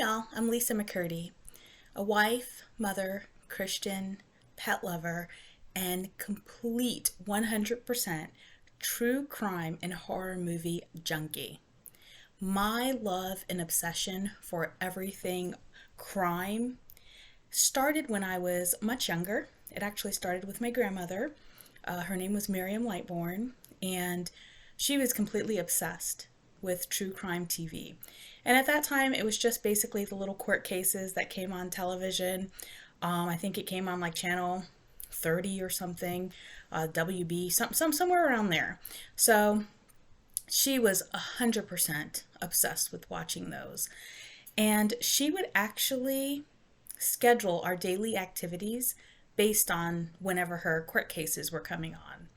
y'all, I'm Lisa McCurdy, a wife, mother, Christian, pet lover, and complete 100% true crime and horror movie junkie. My love and obsession for everything crime started when I was much younger. It actually started with my grandmother. Her name was Miriam Lightbourne, and she was completely obsessed with true crime TV. And at that time, it was just basically the little court cases that came on television. I think it came on like channel 30 or something, WB, somewhere around there. So she was 100% obsessed with watching those. And she would actually schedule our daily activities based on whenever her court cases were coming on.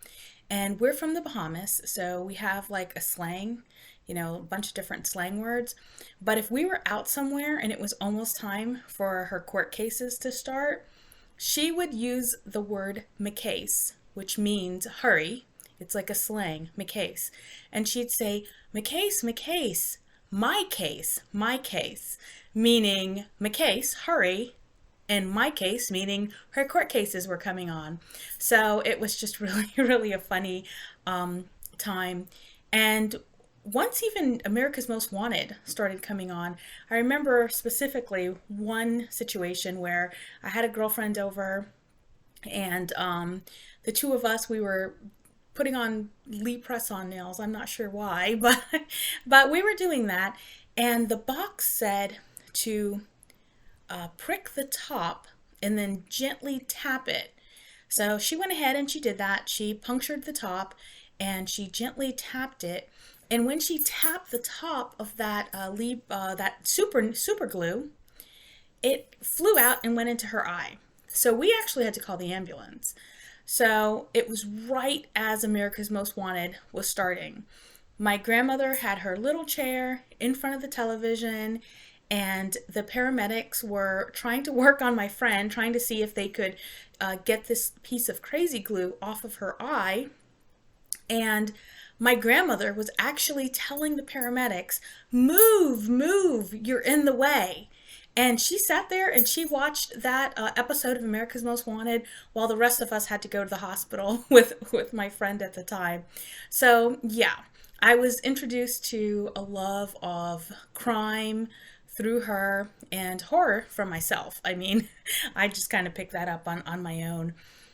And we're from the Bahamas, so we have like a slang, a bunch of different slang words. But if we were out somewhere and it was almost time for her court cases to start, she would use the word McCase, which means hurry. It's like a slang, McCase. And she'd say, McCase, McCase, my case, meaning McCase, hurry, in my case, meaning her court cases were coming on. So it was just really, really a funny time. And once even America's Most Wanted started coming on, I remember specifically one situation where I had a girlfriend over, and the two of us, we were putting on Lee press-on nails. I'm not sure why, but we were doing that, and the box said to prick the top and then gently tap it. So she went ahead and she did that. She punctured the top and she gently tapped it. And when she tapped the top of that that super glue, it flew out and went into her eye. So we actually had to call the ambulance. So it was right as America's Most Wanted was starting. My grandmother had her little chair in front of the television, and the paramedics were trying to work on my friend, trying to see if they could get this piece of crazy glue off of her eye. And my grandmother was actually telling the paramedics, move, move, you're in the way. And she sat there and she watched that episode of America's Most Wanted while the rest of us had to go to the hospital with my friend at the time. So yeah, I was introduced to a love of crime through her and horror from myself. I mean, I just kind of picked that up on my own.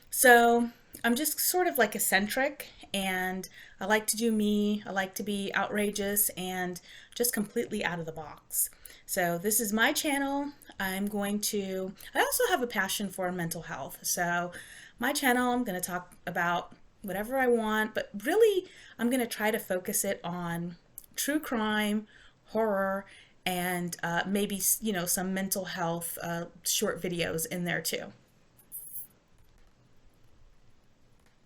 So I'm just sort of like eccentric, and I like to do me. I like to be outrageous and just completely out of the box. So this is my channel. I also have a passion for mental health. So my channel, I'm going to talk about whatever I want, but really I'm going to try to focus it on true crime, horror, and maybe some mental health short videos in there too.